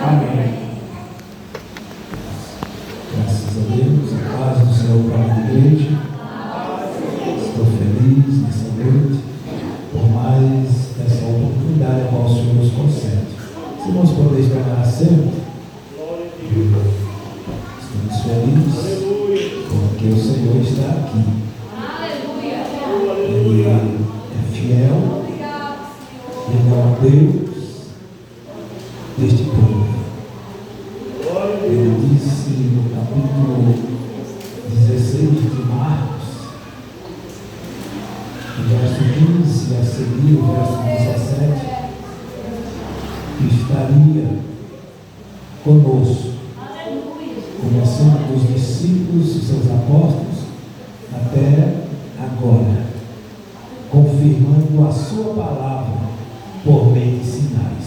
Amém. Graças a Deus, a paz do Senhor para a igreja. Estou feliz nessa noite, por mais essa oportunidade a qual o Senhor nos concede. Se nós podemos estar assento, estamos felizes porque o Senhor está aqui. Ele é fiel, Ele é o Deus deste povo. Ele disse no capítulo 16 de Marcos, no verso 15 a seguir, o verso 17, que estaria conosco, começando dos discípulos e seus apóstolos até agora, confirmando a sua palavra por meio de sinais.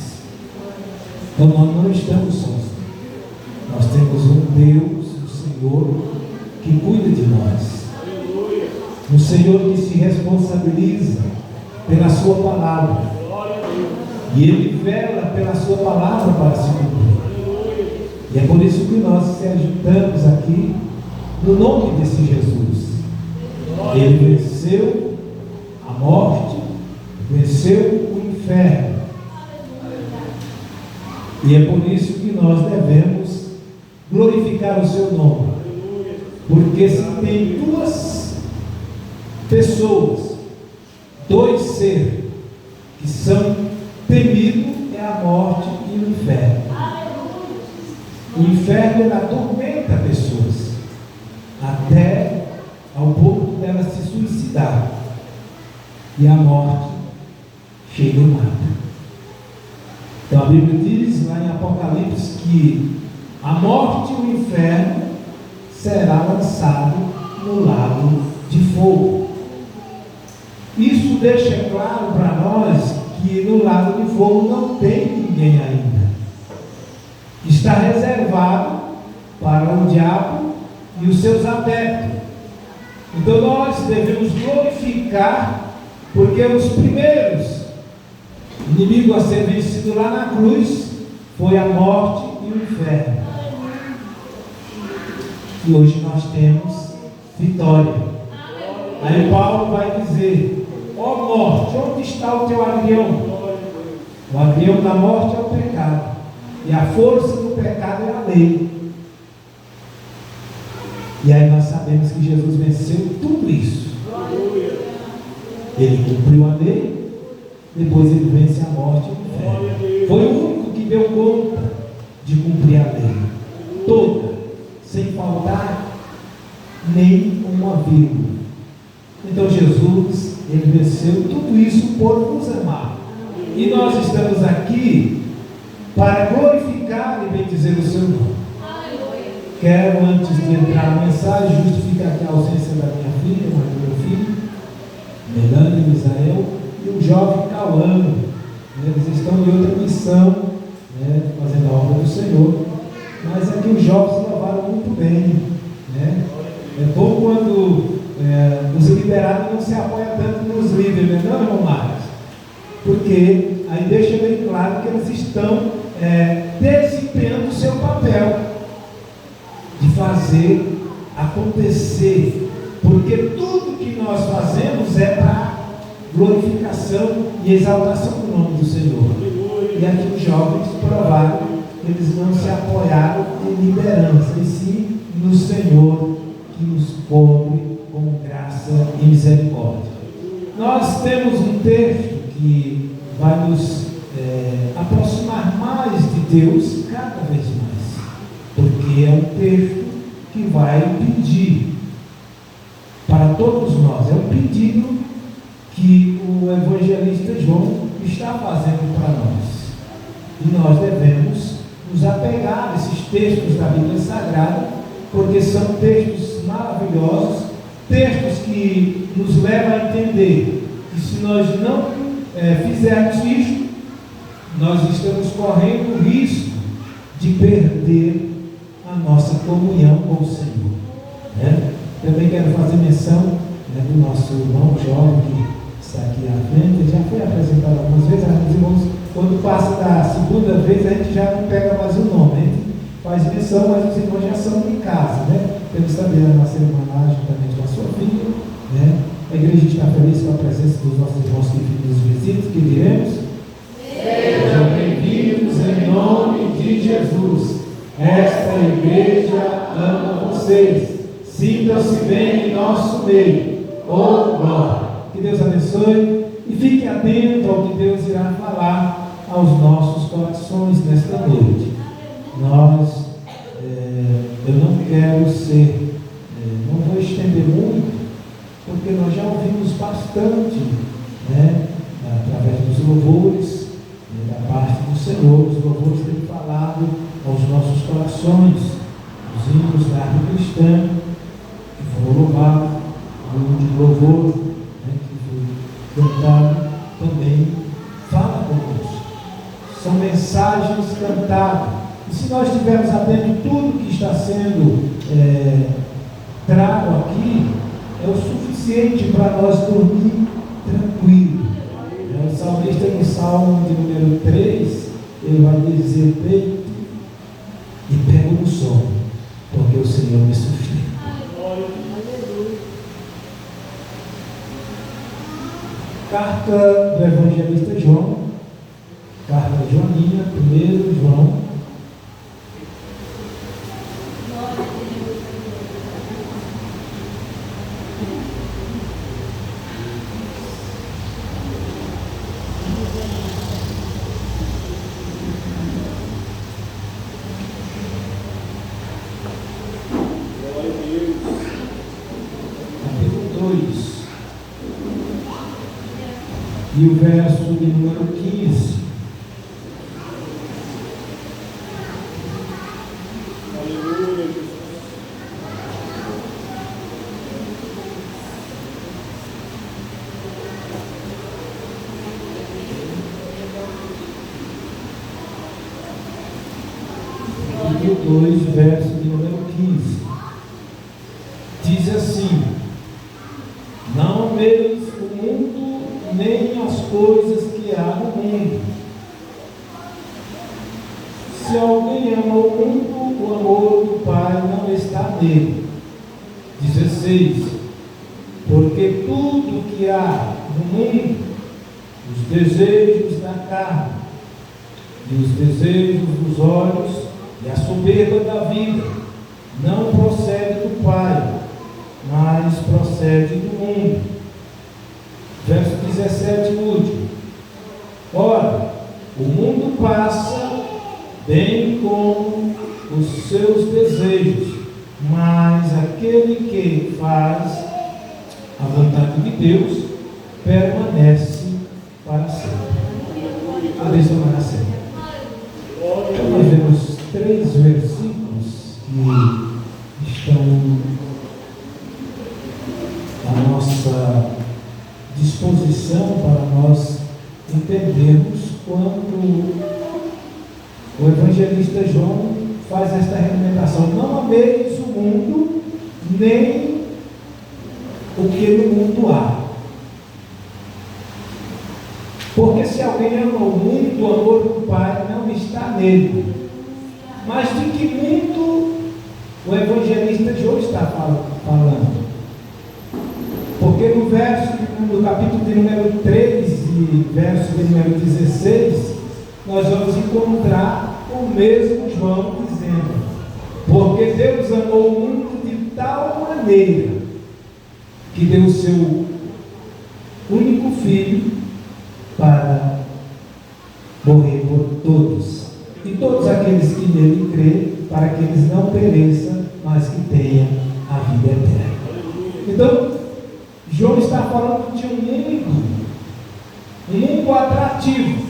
Então nós não estamos sós. Nós temos um Deus, um Senhor, que cuida de nós. Um Senhor que se responsabiliza pela sua palavra. E Ele vela pela sua palavra para se cumprir. E é por isso que nós se ajuntamos aqui no nome desse Jesus. Ele venceu a morte, venceu o inferno. E é por isso que nós devemos glorificar o seu nome. Porque se tem duas pessoas, dois seres que são temidos, é a morte e o inferno. O inferno ele atormenta pessoas até ao ponto dela se suicidar. E a morte chega e mata. Então a Bíblia diz lá em Apocalipse que a morte e o inferno será lançado no lago de fogo. Isso deixa claro para nós que no lago de fogo não tem ninguém ainda. Está reservado para o diabo e os seus adeptos. Então nós devemos glorificar, porque os primeiros inimigos a ser vencido lá na cruz foi a morte e o inferno. E hoje nós temos vitória. Aí Paulo vai dizer: ó morte, onde está o teu aguilhão? O aguilhão da morte é o pecado, e a força do pecado é a lei. E aí nós sabemos que Jesus venceu tudo isso. Ele cumpriu a lei, depois ele vence a morte e o inferno. Foi o único que deu conta de cumprir a lei toda, sem faltar nem uma vírgula. Então Jesus, ele venceu tudo isso por nos amar. E nós estamos aqui para glorificar e bendizer o seu nome. Quero, antes de entrar na mensagem, justificar aqui a ausência da minha filha, do meu filho, Melanie, Misael, e o jovem Cauano. Eles estão em outra missão, fazendo a obra do Senhor. Mas aqui os jovens levaram muito bem. É bom quando os liberados não se apoiam tanto nos líderes, não, irmão Marcos? Porque aí deixa bem claro que eles estão desempenhando o seu papel de fazer acontecer, porque tudo que nós fazemos é para glorificação e exaltação do nome do Senhor. E aqui os jovens provaram que eles não se apoiaram em liderança, e sim no Senhor que nos cobre com graça e misericórdia. Nós temos um texto que vai nos aproximar mais de Deus cada vez mais, porque é um texto que vai pedir para todos nós, é um pedido que o evangelista João está fazendo para nós, e nós devemos nos apegar a esses textos da Bíblia Sagrada, porque são textos maravilhosos, textos que nos levam a entender que se nós não fizermos isso, nós estamos correndo o risco de perder a nossa comunhão com o Senhor. Também quero fazer menção do nosso irmão jovem que está aqui à frente. Já foi apresentado algumas vezes, os irmãos, quando passa da segunda vez, a gente já não pega mais o atenção, mas os irmãos já são em casa, né? Temos também a nossa irmã juntamente com a sua filha, né? A igreja está feliz com a presença dos nossos irmãos que nos visitam, que diremos? Sejam bem-vindos em nome de Jesus. Esta igreja ama vocês. Sintam-se bem em nosso meio. Oh, glória! Que Deus abençoe e fique atento ao que Deus irá falar aos nossos corações nesta noite. Eu não quero ser, não vou estender muito, porque nós já ouvimos bastante, né, através dos louvores, da parte do Senhor. Os louvores têm falado aos nossos corações, os hinos da arte cristã, que foram louvados, o hino de louvor, né, que foi cantado, também fala conosco. São mensagens cantadas. E se nós estivermos atentos, tudo que está sendo trago aqui é o suficiente para nós dormir tranquilo. O salmista, no Salmo de número 3, ele vai dizer: deito e pego no sono, porque o Senhor me sustenta. Carta do evangelista João, carta joanina, 1 João. E o verso de número 15. Aleluia, Jesus. Capítulo 2, verso de número 15. Diz assim: não ameis o mundo, nem as coisas que há no mundo. Se alguém ama o mundo, o amor do Pai não está nele. 16. Porque tudo que há no mundo, os desejos da carne, e os desejos dos olhos, e a soberba da vida, não procede do Pai, mas procede do mundo. Verso 17, último. Ora, o mundo passa, bem como os seus desejos, mas aquele que faz a vontade de Deus permanece para sempre. A Deus para sempre. Então nós vemos 3 versículos que estão à nossa disposição para nós entendermos quando o evangelista João faz esta recomendação: não ameis o mundo, nem o que no mundo há. Porque se alguém ama o mundo, o amor do Pai não está nele. Mas de que mundo o evangelista João está falando? Porque no capítulo de número 3 e verso de número 16, nós vamos encontrar o mesmo João dizendo: porque Deus amou o mundo de tal maneira que deu o seu único filho para morrer por todos, e todos aqueles que nele crêem, para que eles não pereçam, mas que tenham a vida eterna. Então, João está falando de um mundo atrativo,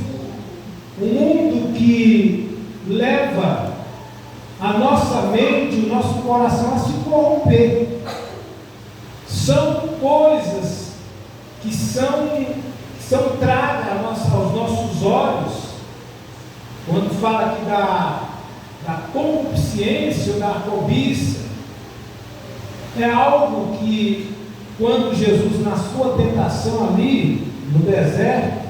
um mundo que leva a nossa mente, o nosso coração a se corromper. São coisas que são tragas aos nossos olhos, quando fala aqui da concupiscência ou da cobiça. É algo que, quando Jesus, na sua tentação ali no deserto,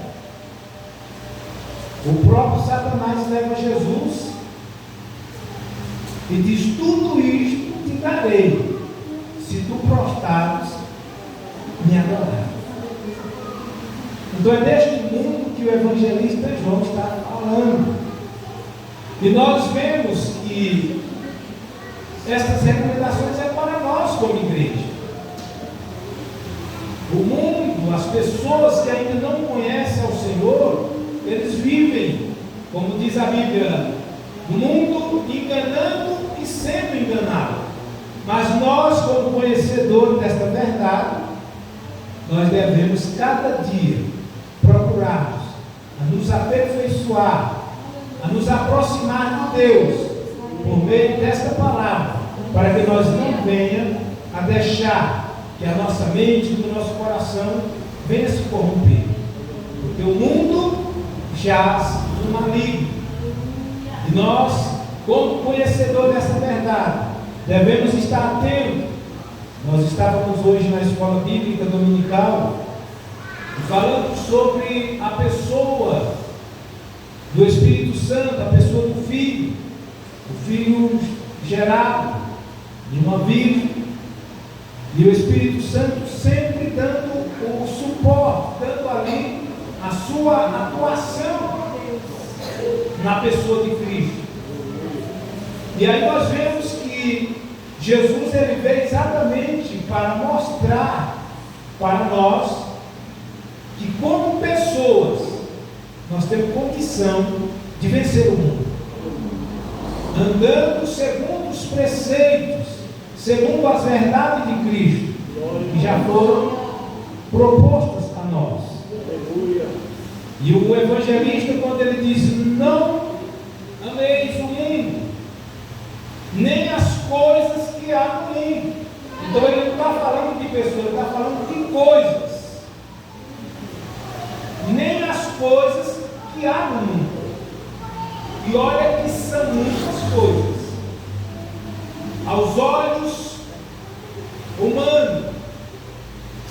o próprio Satanás leva Jesus E diz: tudo isto te darei, se tu prostrares me adorar. Então é deste mundo que o evangelista João está falando. E nós vemos que estas recomendações é para nós como igreja. O mundo, as pessoas que ainda não conhecem ao Senhor, eles vivem, como diz a Bíblia, no mundo enganando e sendo enganado. Mas nós, como conhecedores desta verdade, nós devemos cada dia procurarmos a nos aperfeiçoar, a nos aproximar de Deus por meio desta palavra, para que nós não venhamos a deixar que a nossa mente e o nosso coração venha se corromper, porque o mundo jaz no maligno, e nós, como conhecedores dessa verdade, devemos estar atentos. Nós estávamos hoje na escola bíblica dominical falando sobre a pessoa do Espírito Santo, a pessoa do Filho, o Filho gerado de uma Virgem, e o Espírito Santo sempre dando o suporte, dando ali a sua atuação na pessoa de Cristo. E aí nós vemos que Jesus ele veio exatamente para mostrar para nós que, como pessoas, nós temos condição de vencer o mundo, andando segundo os preceitos, segundo as verdades de Cristo, que já foram propostas a nós. E o evangelista, quando ele diz: não ameis o mundo, nem as coisas que há no mundo. Então ele não está falando de pessoas, ele está falando de coisas. Nem as coisas que há no mundo. E olha que são muitas coisas. Aos olhos humanos,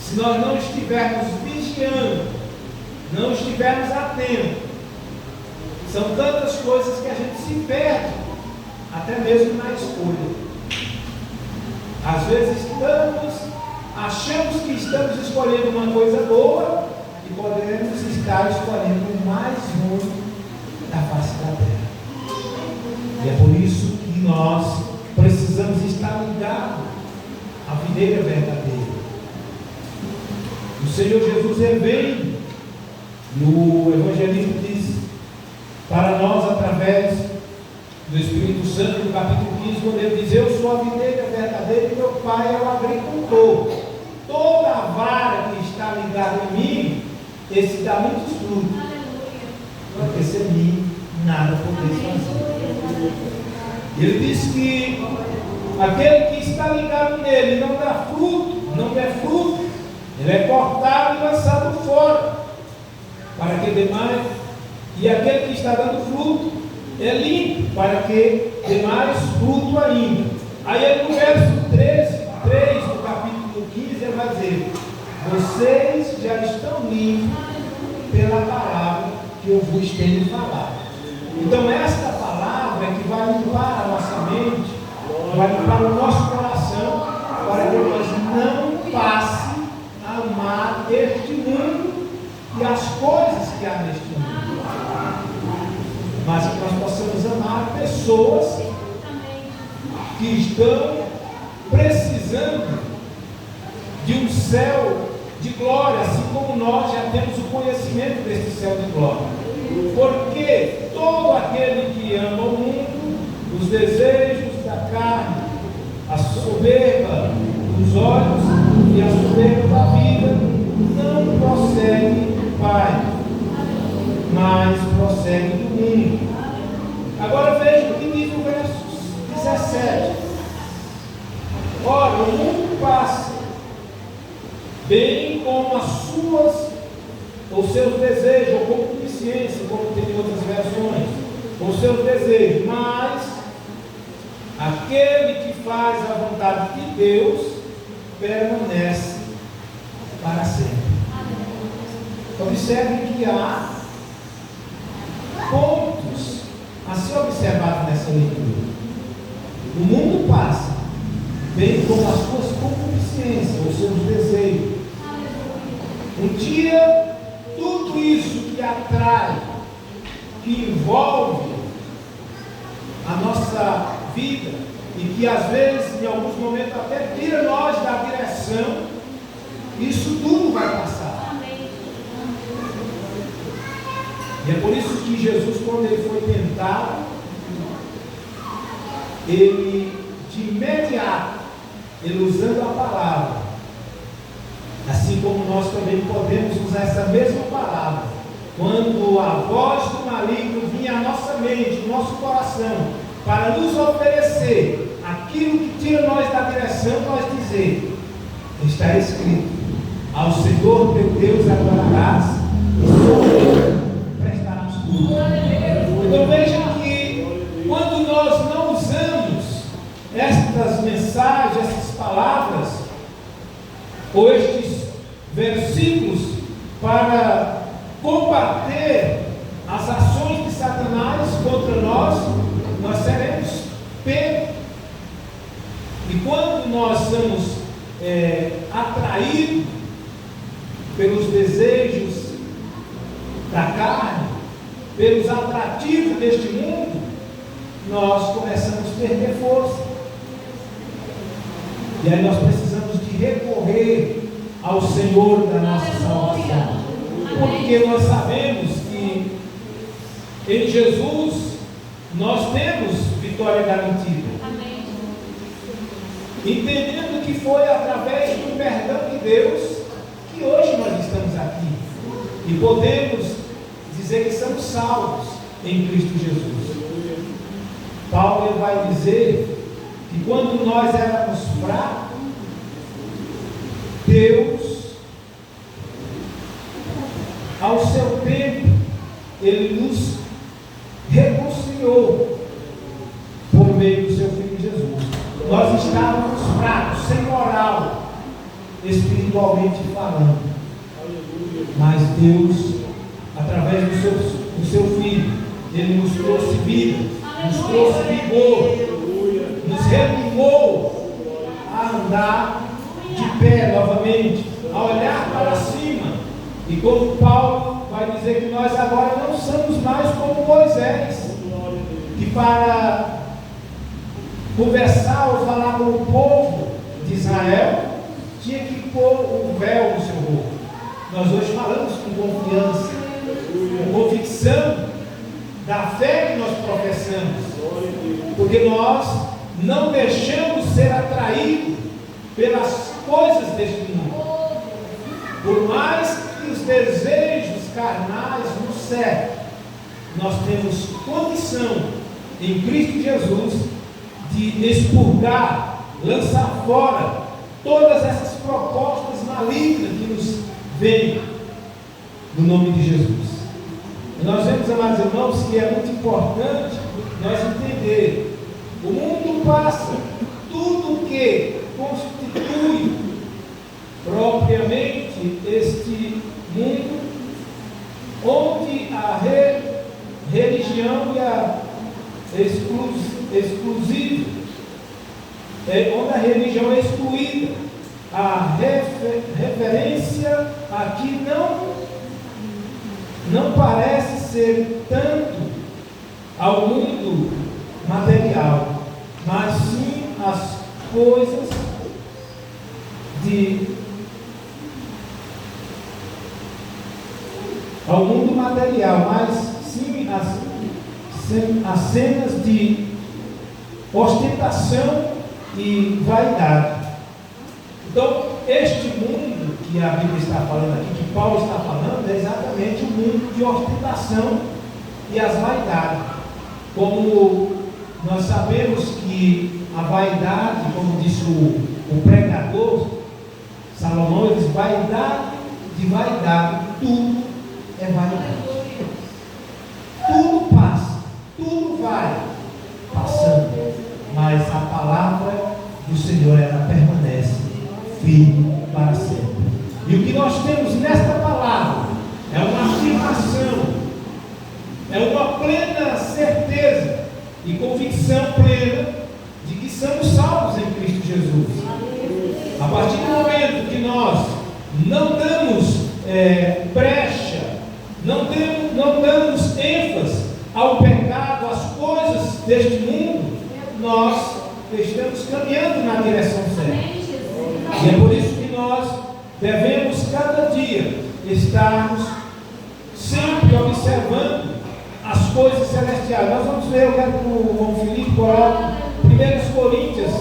se nós não estivermos vigiando, não estivermos atentos, são tantas coisas que a gente se perde, até mesmo na escolha. Às vezes achamos que estamos escolhendo uma coisa boa e podemos estar escolhendo o mais ruim da face da terra. E é por isso que nós precisamos estar ligados à videira verdadeira. O Senhor Jesus vem, e o evangelista diz para nós, através do Espírito Santo, no capítulo 15, quando ele diz: eu sou a videira verdadeira e meu Pai é o agricultor. Toda a vara que está ligada em mim, esse dá muitos frutos, porque sem mim nada podeis fazer. Ele diz que aquele que está ligado nele não dá fruto, não der fruto, ele é cortado e lançado fora, para que dê mais. E aquele que está dando fruto é limpo, para que dê mais fruto ainda. Aí no verso 3 do capítulo 15, ele vai dizer: vocês já estão limpos pela palavra que eu vos tenho falado. Então esta palavra é que vai limpar a nossa mente, vai limpar o nosso coração, para que nós não passe a amar este mundo e as coisas que há neste mundo, mas que nós possamos amar pessoas que estão precisando de um céu de glória, assim como nós já temos o conhecimento desse céu de glória. Porque todo aquele que ama o mundo, os desejos da carne, a soberba dos olhos e a soberba da vida, não prossegue do Pai, mas prossegue do mundo. Agora veja o que diz o verso 17: ora, o mundo passa, bem como os seus desejos, ou concupiscência, como tem em outras versões, os seus desejos, mas aquele que faz a vontade de Deus permanece para sempre. Observe que há pontos a ser observado nessa leitura. tudo passa, bem como as suas concupiscências, os seus desejos. Um dia, tudo isso que atrai, que envolve a nossa vida e que às vezes, em alguns momentos, até tira nós da direção, isso tudo vai passar. E é por isso que Jesus, quando ele foi tentado, ele de imediato, ele usando a palavra, assim como nós também podemos usar essa mesma palavra, quando a voz do maligno vinha à nossa mente, no nosso coração, para nos oferecer aquilo que tira nós da direção, nós dizer, está escrito, ao Senhor teu Deus adorarás, e só Ele prestarás culto. Então veja que quando nós não usamos estas mensagens, essas palavras, ou estes versículos para combater as ações de Satanás contra nós, nós seremos pegos. E quando nós somos atraídos pelos desejos da carne, pelos atrativos deste mundo, nós começamos a perder força. E aí nós precisamos de recorrer ao Senhor da nossa salvação. Porque nós sabemos que em Jesus nós temos vitória garantida. Entendendo que foi através do perdão de Deus que hoje nós estamos aqui. E podemos dizer que somos salvos em Cristo Jesus. Paulo ele vai dizer que quando nós éramos fracos, Deus, ao seu tempo, Ele nos reconciliou por meio do seu Filho Jesus. Nós estávamos fracos, sem moral, espiritualmente falando. Mas Deus, através do seu Filho, Ele nos trouxe vida, nos trouxe vigor, nos reanimou a andar de pé novamente, a olhar para cima. E como Paulo vai dizer que nós agora não somos mais como Moisés, que para conversar ou falar com o povo de Israel, tinha que pôr um véu no seu rosto. Nós hoje falamos com confiança, com convicção da fé que nós professamos, porque nós não deixamos ser atraídos pelas coisas deste mundo. Por mais que os desejos carnais nos cerquem, nós temos condição em Cristo Jesus de expurgar, lançar fora todas essas propostas malignas que nos vêm no nome de Jesus. E nós vemos, amados irmãos, que é muito importante nós entender. O mundo passa, tudo que constitui propriamente este mundo, onde a religião e a exclusiva, onde a religião é excluída, a referência aqui não parece ser tanto ao mundo material, mas sim as coisas ao mundo material, mas sim as cenas de ostentação e vaidade. Então, este mundo que a Bíblia está falando aqui, que Paulo está falando, é exatamente o mundo de ostentação e as vaidades. Como nós sabemos que a vaidade, como disse o pregador Salomão, ele diz: vaidade de vaidade, tudo é vaidade. Tudo passa, tudo vai passando, mas a palavra do Senhor, ela permanece firme para sempre. E o que nós temos nesta palavra é uma afirmação, é uma plena certeza e convicção plena de que somos salvos em Cristo Jesus. A partir do momento que nós não damos brecha, não damos ênfase ao pecado, às coisas deste mundo, nós estamos caminhando na direção certa. E é por isso que nós devemos cada dia estarmos sempre observando as coisas celestiais. Nós vamos ver, eu quero que o irmão Felipe coloque 1 Coríntios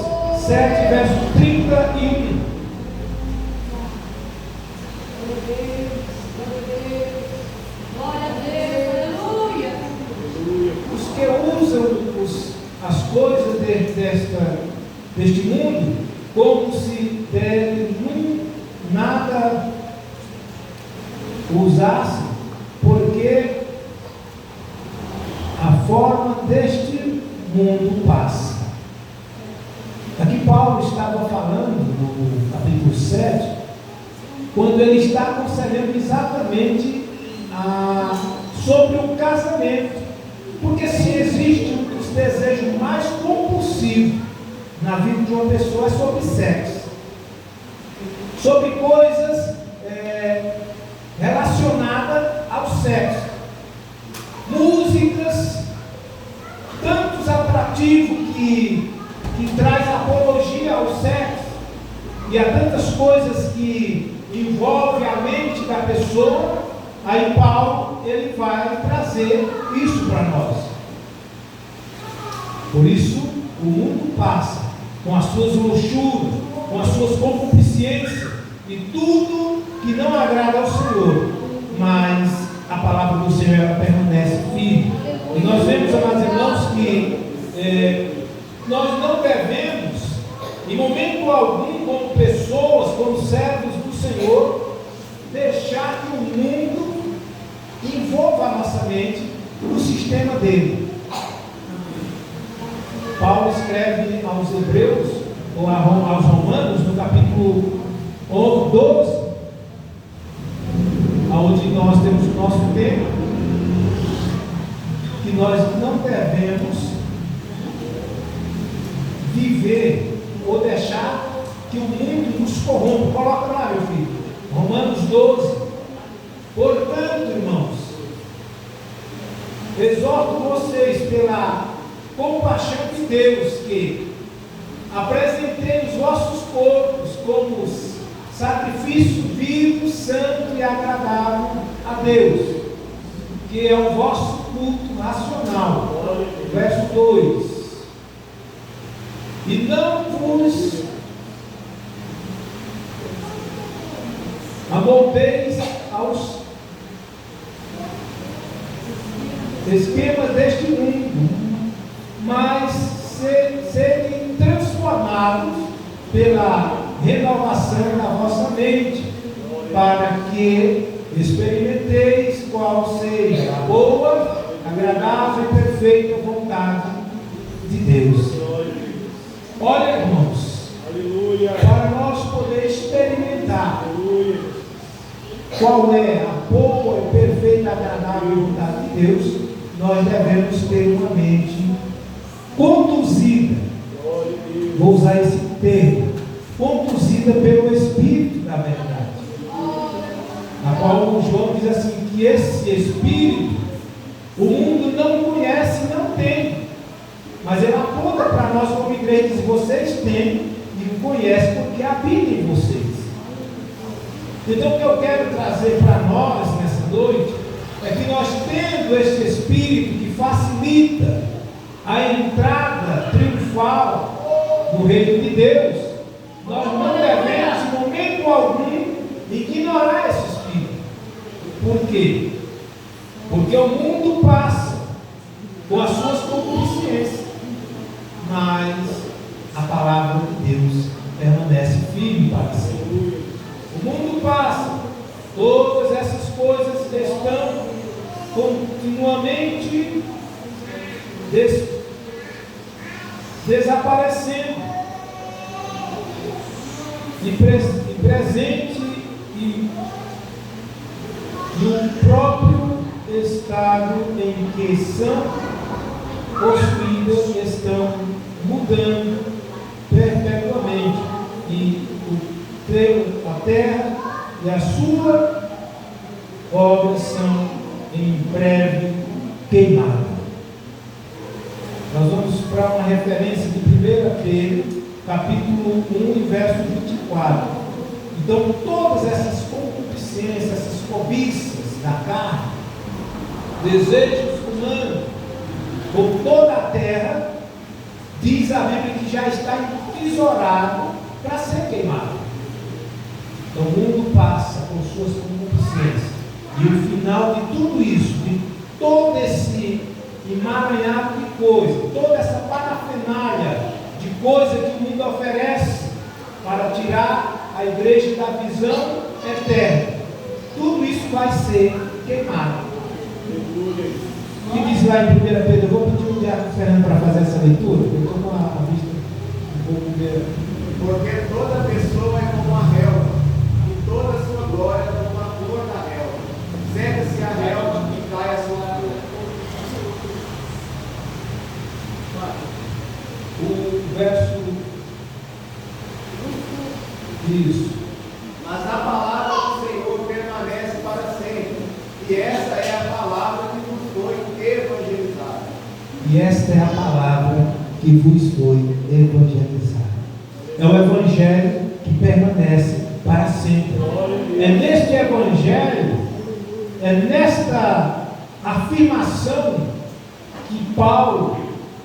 7, verso 31. Glória a Deus, aleluia. Os que usam as coisas deste mundo como se dele nada usasse, porque a forma deste mundo passa. Aqui Paulo estava falando no capítulo 7, quando ele está aconselhando exatamente sobre o casamento, porque se existe um desejo mais compulsivo na vida de uma pessoa é sobre sexo, sobre coisas relacionadas ao sexo, músicas, tantos atrativos que traz apologia ao sexo, e há tantas coisas que envolvem a mente da pessoa. Aí Paulo, ele vai trazer isso para nós. Por isso, o mundo passa com as suas luxúrias, com as suas concupiscências e tudo que não agrada ao Senhor, mas a palavra do Senhor ela permanece firme. E nós vemos, amados irmãos, que nós não devemos, em momento algum, como pessoas, como servos do Senhor, deixar que o mundo envolva a nossa mente no sistema dele. Paulo escreve aos Hebreus, ou aos Romanos, no capítulo 12, onde nós temos o nosso tema, que nós não devemos viver ou deixar que o mundo nos corrompa. Coloca lá, meu filho, Romanos 12. Portanto, irmãos, exorto vocês pela compaixão de Deus, que apresentei os vossos corpos como sacrifício vivo, santo e agradável a Deus, que é o vosso culto racional. Verso 2. E não vos amoldeis aos esquemas deste mundo, mas serem transformados pela renovação da vossa mente, para que experimenteis qual seja a boa, agradável e perfeita vontade de Deus. Olha, irmãos, aleluia, para nós poder experimentar, aleluia, qual é a boa e perfeita e agradável vontade de Deus, nós devemos ter uma mente conduzida, vou usar esse termo, conduzida pelo Espírito da verdade, a qual o João diz assim, que esse Espírito o mundo não conhece e não tem, mas ele aponta para nós como igreja, diz, vocês têm e conhecem porque habita em vocês. Então o que eu quero trazer para nós nessa noite é que nós, tendo esse Espírito que facilita a entrada triunfal no reino de Deus, nós não devemos em momento algum ignorar esse Espírito. Por quê? Porque o mundo passa com as suas concupiscências, mas a palavra de Deus permanece firme para sempre. O mundo passa, todas essas coisas estão continuamente desaparecendo, e presente e o próprio estado em que são possuídas estão mudando. habitando perpetuamente, e a terra e a sua obra são em breve queimadas. Nós vamos para uma referência de 1 Pedro, capítulo 1, verso 24. Então, todas essas concupiscências, essas cobiças da carne, desejos humanos, por toda a terra, diz a Bíblia que já está entesourado para ser queimado. Então o mundo passa por suas concupiscências, e o final de tudo isso, de todo esse emaranhado de coisa, toda essa parafernália de coisa que o mundo oferece para tirar a igreja da visão eterna, tudo isso vai ser queimado. O que diz lá em 1 Pedro? Eu vou pedir o Diácono Fernando para fazer essa leitura, eu estou com a vista um pouco meio. Porque toda pessoa é como uma relva, e toda a sua glória é como a flor da relva. Seca-se a relva e cai a sua flor. O verso. Isso. Mas a palavra do Senhor permanece para sempre, e essa é a palavra que nos foi evangelizada. E esta é a palavra que vos foi evangelizada. É o evangelho que permanece para sempre. É neste evangelho, é nesta afirmação que Paulo,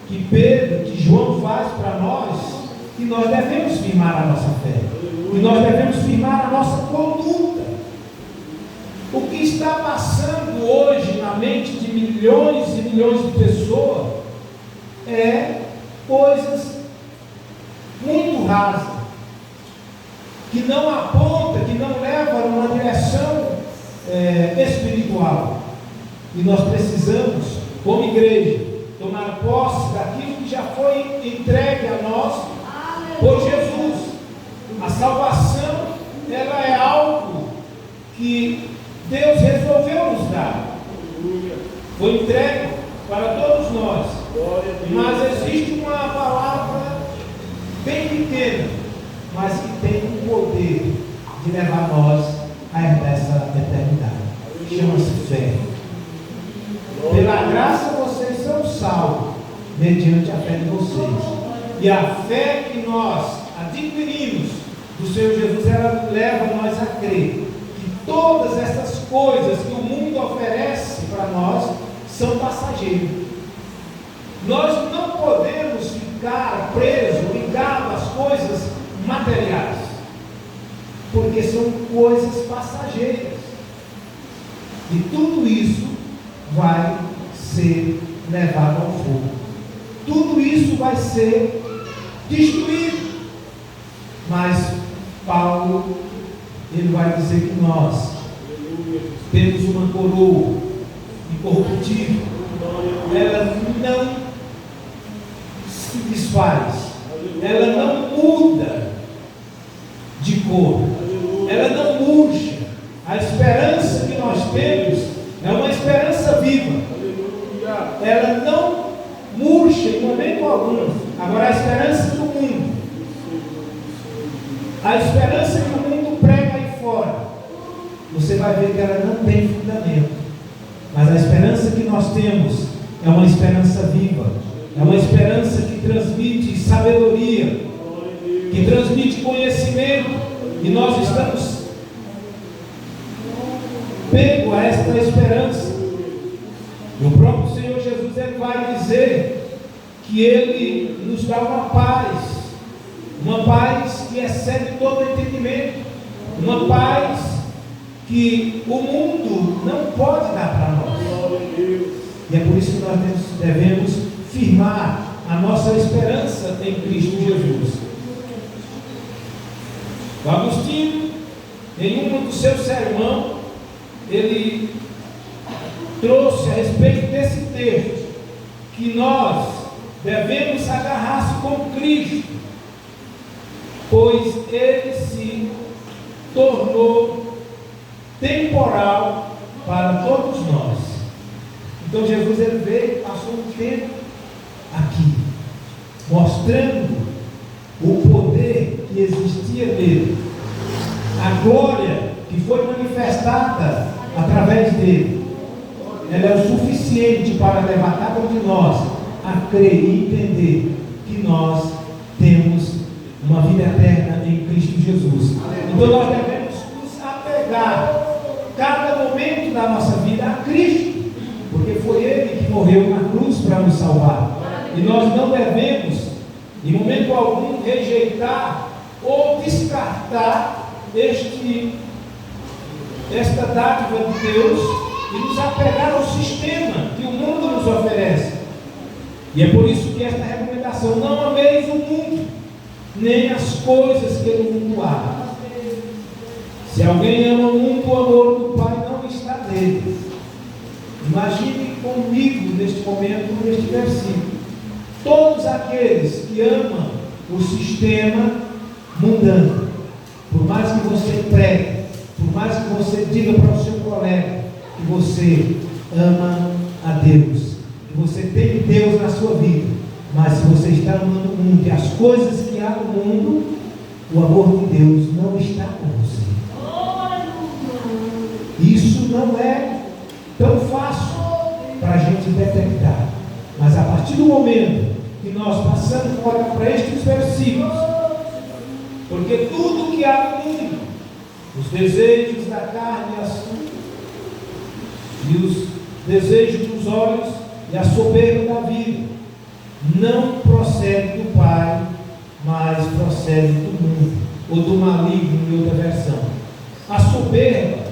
que Pedro, que João faz para nós, que nós devemos firmar a nossa fé, que nós devemos firmar a nossa conduta. O que está passando hoje na mente de milhões e milhões de pessoas é coisas muito rasas, que não aponta, que não leva a uma direção espiritual. E nós precisamos, como igreja, tomar posse daquilo que já foi entregue a nós por Jesus. A salvação, ela é algo que Deus resolveu nos dar. Foi entregue para todos nós. Mas existe uma palavra bem pequena, mas que tem o poder de levar nós a essa eternidade. Chama-se fé. Pela graça vocês são salvos, mediante a fé de vocês. E a fé que nós adquirimos do Senhor Jesus, ela leva nós a crer que todas essas coisas que o mundo oferece para nós são passageiras. Nós não podemos ficar presos, ligados às coisas materiais, porque são coisas passageiras, e tudo isso vai ser levado ao fogo, tudo isso vai ser destruído. Mas Paulo, ele vai dizer que nós temos uma coroa incorruptível, ela não se desfaz, ela não muda de cor, ela não murcha. A esperança que nós temos é uma esperança viva, ela não murcha em momento algum. Agora, a esperança do mundo, a esperança que o mundo prega aí fora, você vai ver que ela não tem fundamento. Mas a esperança que nós temos é uma esperança viva, é uma esperança que transmite sabedoria, que transmite conhecimento, e nós estamos pegos a esta esperança. E o próprio Senhor Jesus, ele vai dizer que ele nos dá uma paz que excede todo entendimento, uma paz que o mundo não pode dar para nós. E é por isso que nós devemos firmar a nossa esperança em Cristo Jesus. O Agostinho, em um dos seus sermões, ele trouxe a respeito desse texto, que nós devemos agarrar-se com Cristo, pois ele se tornou temporal para todos nós. Então Jesus, ele veio, passou um tempo aqui, mostrando o poder que existia nele, a glória que foi manifestada através dele. Ela é o suficiente para levar cada um de nós a crer e entender que nós temos uma vida eterna em Cristo Jesus. Então nós devemos nos apegar cada momento da nossa vida a Cristo, porque foi Ele que morreu na cruz para nos salvar. E nós não devemos, em momento algum, rejeitar ou descartar esta dádiva de Deus e nos apegar ao sistema que o mundo nos oferece. E é por isso que esta recomendação: não ameis o mundo, nem as coisas que no mundo há. Se alguém ama o mundo, o amor do Pai não está nele. Imagine comigo neste momento, neste versículo, todos aqueles que amam o sistema mundano, por mais que você pregue, por mais que você diga para o seu colega que você ama a Deus, que você tem Deus na sua vida, mas se você está amando o mundo e as coisas que há no mundo, o amor de Deus não está com você. Isso não é tão fácil para a gente detectar, mas a partir do momento que nós passamos a olhar para estes versículos, porque tudo que há no mundo, os desejos da carne e os desejos dos olhos e a soberba da vida, não procede do Pai, mas procede do mundo, ou do maligno, em outra versão. A soberba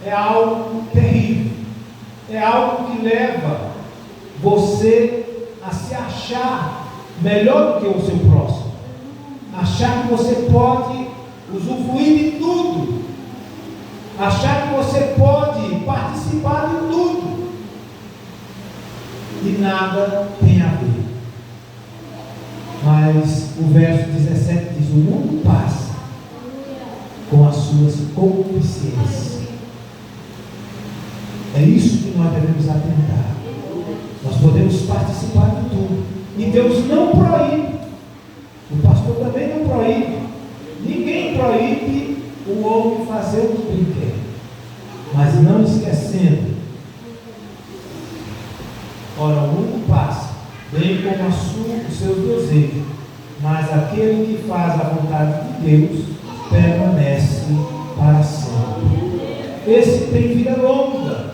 é algo terrível, é algo que leva você a se achar melhor do que o seu próximo, achar que você pode usufruir de tudo, achar que você pode participar de tudo, e nada tem a ver. Mas o verso 17 diz: o mundo passa com as suas concupiscências. É isso que nós devemos atentar. Nós podemos participar de tudo, e Deus não proíbe, o pastor também não proíbe, ninguém proíbe o homem fazer o que ele quer, mas não esquecendo, ora, o mundo passa, bem como os seus desejos, mas aquele que faz a vontade de Deus permanece para sempre. Esse tem vida longa,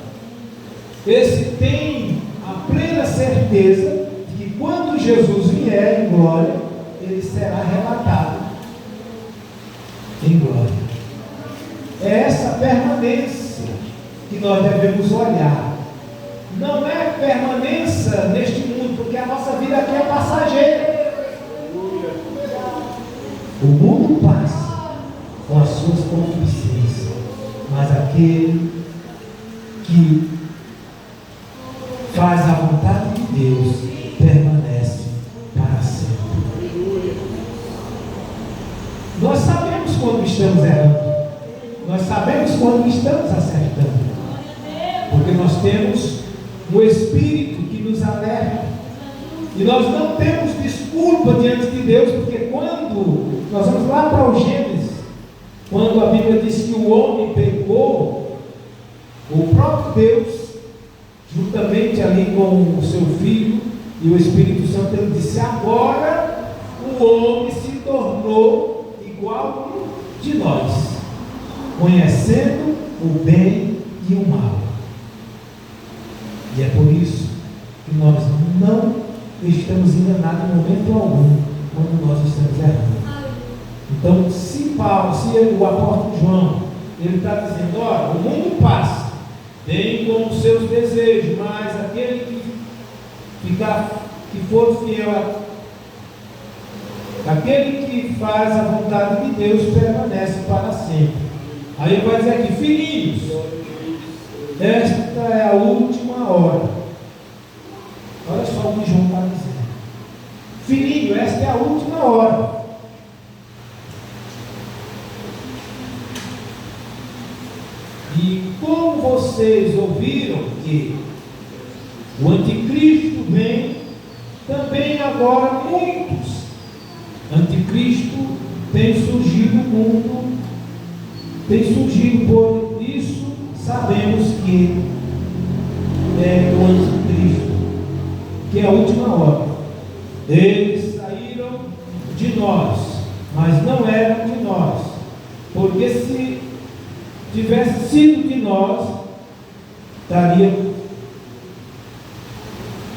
esse tem a plena certeza de que quando Jesus vier em glória, ele será arrebatado em glória. É essa permanência que nós devemos olhar. Não é permanência neste mundo, porque a nossa vida aqui é passageira. O mundo passa com as suas concupiscências, mas aquele que faz a vontade de Deus permanece para sempre. Nós sabemos quando estamos errando, nós sabemos quando estamos acertando, porque nós temos um Espírito que nos alerta, e nós não temos desculpa diante de Deus, porque quando nós vamos lá para o Gênesis, quando a Bíblia diz que o homem pecou, o próprio Deus, juntamente ali com o seu Filho e o Espírito Santo, ele disse: agora o homem se tornou igual de nós, conhecendo o bem e o mal. E é por isso que nós não estamos enganados em momento algum quando nós estamos errando. Então, se o apóstolo João, ele está dizendo: olha, o mundo passa, bem com os seus desejos, mas aquele que for fiel, aquele que faz a vontade de Deus permanece para sempre. Aí ele vai dizer aqui: filhinhos, esta é a última hora. Olha só o que João está dizendo. Filhinho, esta é a última hora. E como vocês ouviram que o anticristo vem, também agora muitos mundo tem surgido, por isso sabemos que é o anticristo, que é a última hora. Eles saíram de nós, mas não eram de nós, porque se tivesse sido de nós,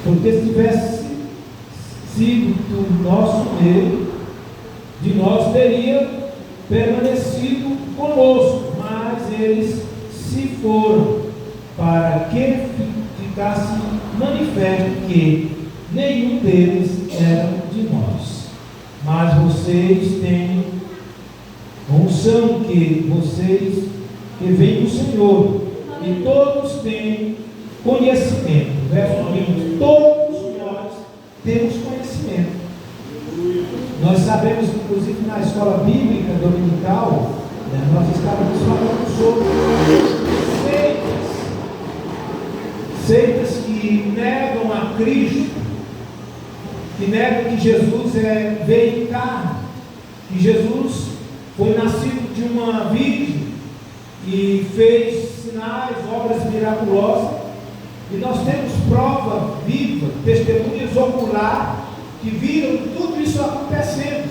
porque se tivesse sido do nosso meio, de nós teria permanecido conosco, mas eles se foram, para que ficasse manifesto que nenhum deles era de nós. Mas vocês têm unção que vem do Senhor, e todos têm conhecimento. Verso 20: todos nós temos conhecimento. Nós sabemos, inclusive na escola bíblica dominical, nós estávamos falando sobre seitas que negam a Cristo, que negam que Jesus veio em carne, que Jesus foi nascido de uma virgem e fez sinais, obras miraculosas, e nós temos prova viva, testemunhas ocular, que viram tudo isso acontecendo.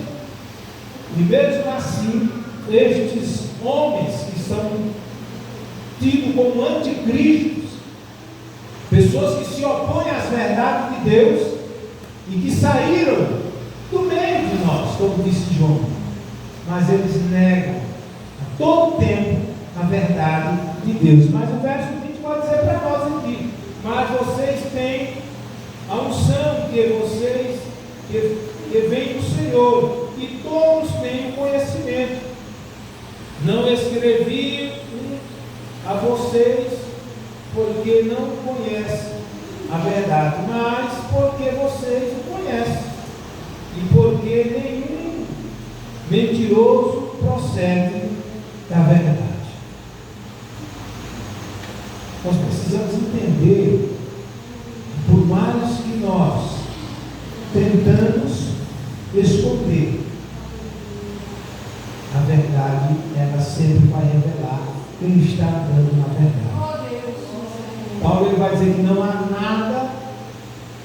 E mesmo assim, estes homens que são tidos como anticristos, pessoas que se opõem às verdades de Deus e que saíram do meio de nós, como disse João, mas eles negam a todo tempo a verdade de Deus. Mas o verso 20 pode dizer para nós aqui: mas vocês têm a unção que vem do Senhor, e todos têm o conhecimento. Não escrevi a vocês porque não conhecem a verdade, mas porque vocês o conhecem, e porque nenhum mentiroso procede da verdade. Nós precisamos entender que, por mais que nós tentamos esconder, a verdade, ela sempre vai revelar quem está andando na verdade. Paulo ele vai dizer que não há nada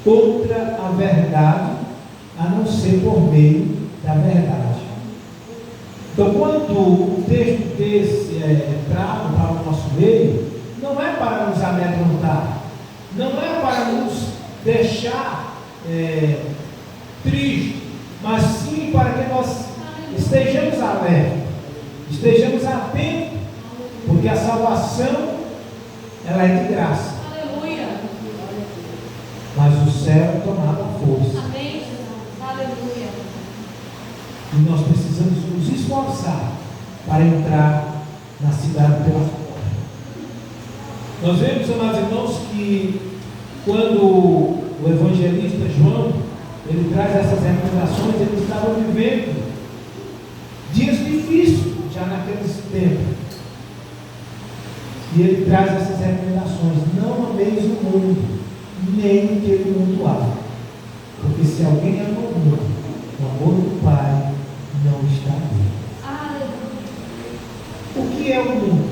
contra a verdade, a não ser por meio da verdade. Então, quando o texto desse é trago para o nosso meio, não é para nos amedrontar, não é para nos deixar tristes, mas sim para que nós estejamos alerta, estejamos atentos, porque a salvação ela é de graça. Aleluia. Mas o céu é tomado à força. Amém, Jesus. Aleluia. E nós precisamos nos esforçar para entrar na cidade pela porta. Nós vemos, amados irmãos, que quando o evangelista João ele traz essas recomendações, ele estava vivendo dias difíceis já naqueles tempos. E ele traz essas recomendações: não ameis o mundo, nem o que o mundo há. Porque se alguém ama o mundo, o amor do Pai não está nele. O que é o mundo?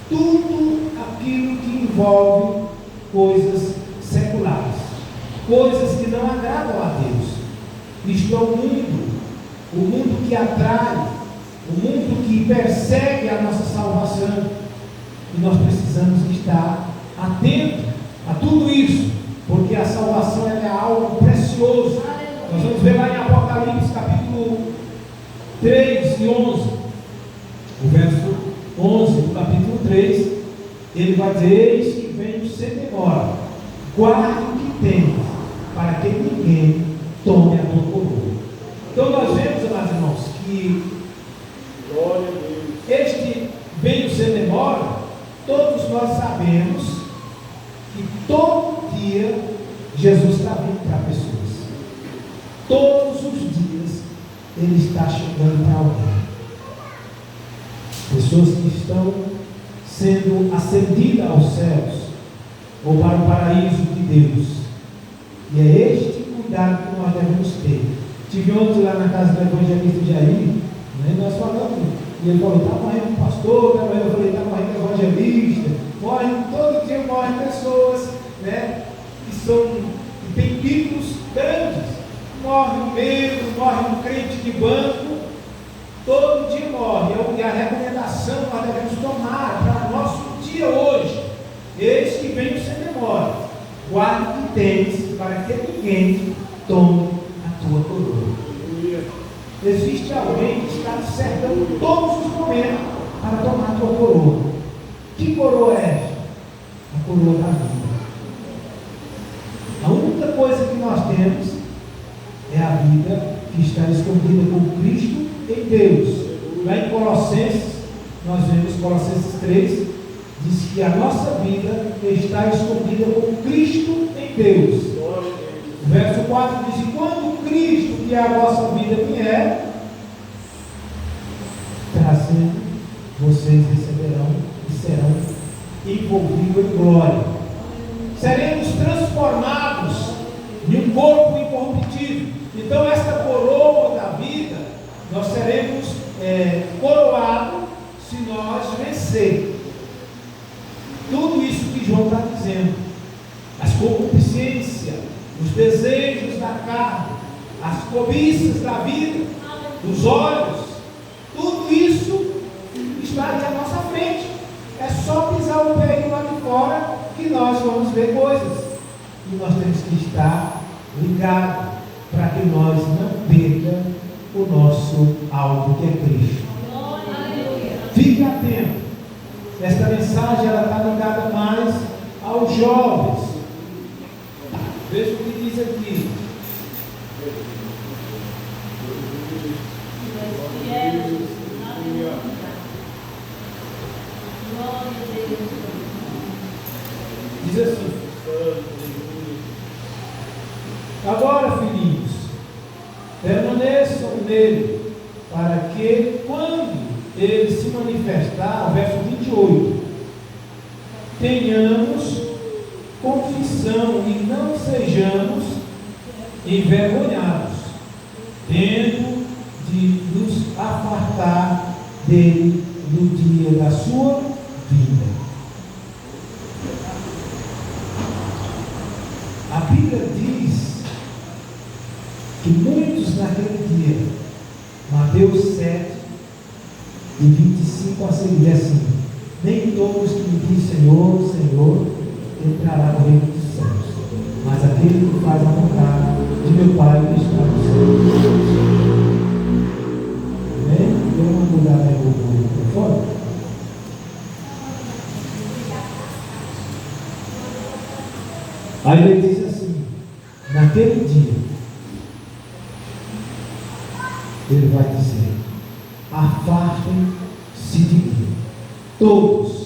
Tudo aquilo que envolve coisas seculares, coisas que não agradam a Deus. Isto é o mundo que atrai, o mundo que persegue a nossa salvação. E nós precisamos estar atentos a tudo isso, porque a salvação é algo precioso. Nós vamos ver lá em Apocalipse capítulo 3 e 11, o verso 11 do capítulo 3, ele vai dizer: eis que venho sem demora, guarde o que tem, para que ninguém tome a tua coroa. Então nós vemos, amados irmãos, que Glória a Deus. este venho sem demora, todos nós sabemos que todo dia Jesus está vindo para pessoas. Todos os dias Ele está chegando para alguém. Pessoas que estão sendo ascendidas aos céus ou para o paraíso de Deus. E é este cuidado que nós devemos ter. Tive ontem lá na casa do evangelista Jair, Né? Nós falamos, e ele falou, está morrendo um pastor, eu falei, está morrendo um evangelista, todo dia morrem pessoas, né, que têm títulos grandes, morre um membro, morre um crente de banco, todo dia morre, e a recomendação nós devemos tomar para o nosso dia hoje, eis que venho sem demora, guarde o que tens, para que ninguém tome a tua coroa. Existe alguém que está te cercando todos os momentos para tomar a tua coroa. Que coroa é essa? A coroa da vida. A única coisa que nós temos é a vida que está escondida com Cristo em Deus. Lá em Colossenses, nós vemos Colossenses 3, diz que a nossa vida está escondida com Cristo em Deus. O verso 4 diz: e quando Cristo, que é a vossa vida, vier, trazendo, vocês receberão e serão envolvidos em glória. Seremos transformados em um corpo incorruptível. Então, esta coroa da vida, nós seremos coroados se nós vencermos. Tudo isso que João está dizendo, as concupiscências, os desejos da carne, as cobiças da vida, dos olhos, tudo isso está ali à nossa frente. É só pisar o pé lá de fora que nós vamos ver coisas. E nós temos que estar ligados para que nós não percamos o nosso alvo, que é Cristo. Fique atento. Esta mensagem ela está ligada mais aos jovens. Veja o que diz aqui. Diz assim: agora, filhinhos, permaneçam nele, para que quando ele se manifestar, verso 28, tenhamos confissão e não sejamos envergonhados, tendo de nos apartar dele no dia da sua vida. A Bíblia diz que muitos naquele dia, Mateus 7, de 25 a seguir, assim: nem todos que me dizem Senhor, Senhor, entrará no reino dos céus, mas aquele que faz a vontade de meu Pai que está no céu. Amém? Eu vou mudar o microfone. Aí ele diz assim: naquele dia, ele vai dizer: afastem-se de mim, todos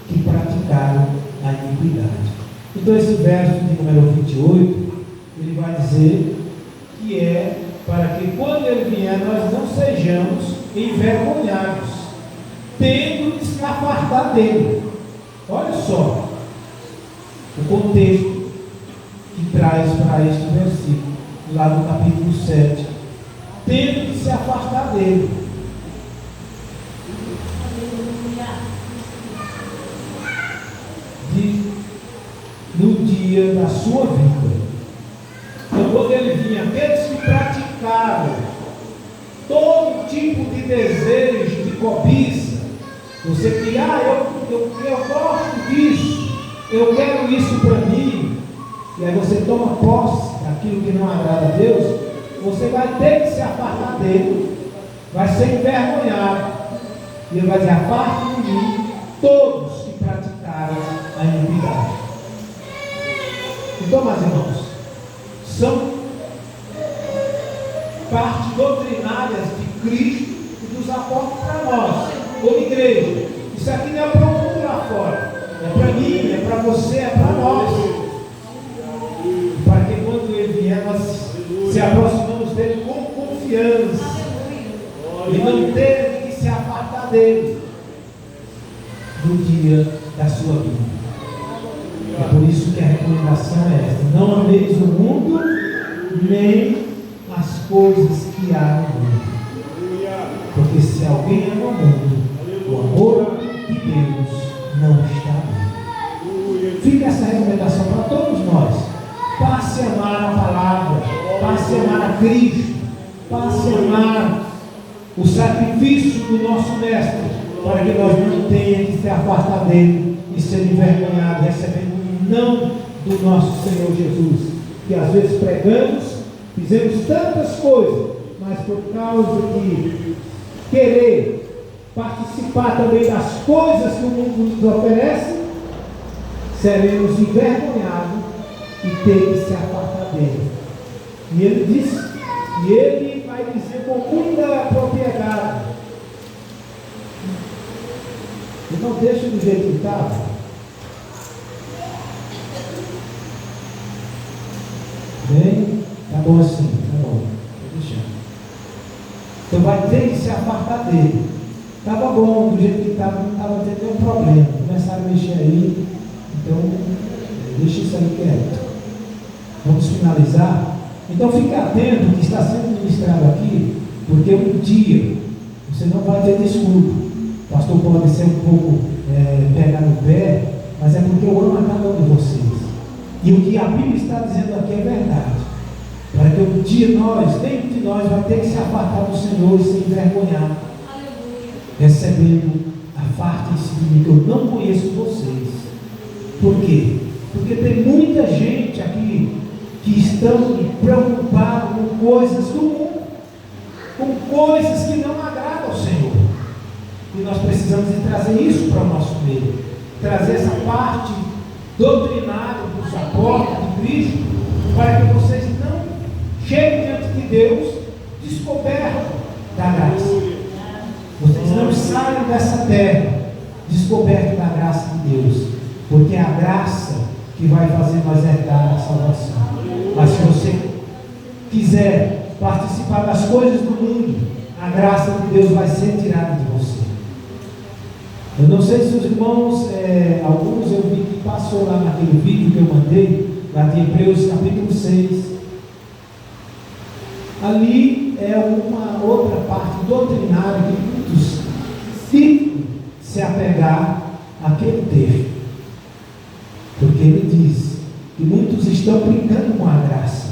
que praticaram a iniquidade. Então esse verso de número 28, ele vai dizer que é para que quando ele vier nós não sejamos envergonhados, tendo de se afastar dele. Olha só o contexto que traz para este versículo, lá no capítulo 7, tendo de se afastar dele. No dia da sua vida. Então, quando ele vinha, aqueles que praticaram todo tipo de desejo, de cobiça, você que, eu gosto disso, eu quero isso para mim, e aí você toma posse daquilo que não agrada a Deus, você vai ter que se apartar dele, vai ser envergonhado, e ele vai dizer: afastem de mim todos que praticaram a iniquidade. Então, meus irmãos, são partes doutrinárias de Cristo e dos apóstolos para nós, como igreja. Isso aqui não é para o mundo lá fora, é para mim, é para você, é para nós. Para que quando ele vier, nós se aproximamos dele com confiança e não ter que se apartar dele no dia da sua vida. É por isso que a recomendação é esta: não ameis o mundo, nem as coisas há no mundo. Porque se alguém ama o mundo, o amor de Deus não está nele. Fica essa recomendação para todos nós. Passe a amar a palavra, passe a amar a Cristo, passe a amar o sacrifício do nosso Mestre, para que nós não tenhamos que se afastar dele e ser envergonhados, recebendo um não do nosso Senhor Jesus. Que às vezes pregamos, fizemos tantas coisas, mas por causa de querer participar também das coisas que o mundo nos oferece, seremos envergonhados e ter que se apartar dele. E ele disse, e ele vai dizer com muita propriedade: e não deixa do jeito que estava. Bem, tá bom assim, tá bom, vou deixar. Então vai ter que se apartar dele. Estava bom, do jeito que estava, não estava tendo nenhum problema. Começaram a mexer aí, então deixa isso aí quieto. Vamos finalizar. Então fique atento que está sendo ministrado aqui, porque um dia você não vai ter desculpa. O pastor pode ser um pouco pegar no pé, mas é porque eu amo a cada um de vocês. E o que a Bíblia está dizendo aqui é verdade. Para que um dia dentro de nós, vai ter que se apartar do Senhor e se envergonhar, recebendo a parte de mim, que eu não conheço vocês. Por quê? Porque tem muita gente aqui que estão preocupados com coisas do mundo, com coisas que não agradam ao Senhor. E nós precisamos de trazer isso para o nosso meio, trazer essa parte doutrinária dos apóstolos de Cristo, para que vocês não cheguem diante de Deus descobertos da graça. Vocês não saiam dessa terra descobertos da graça de Deus, porque é a graça que vai fazer nós herdar a salvação. Mas se você quiser participar das coisas do mundo, a graça de Deus vai ser tirada de você. Eu não sei se os irmãos, alguns eu vi que passou lá naquele vídeo que eu mandei, lá de Hebreus capítulo 6. Ali é uma outra parte doutrinária que muitos ficam se apegar àquele texto. Porque ele diz que muitos estão brincando com a graça.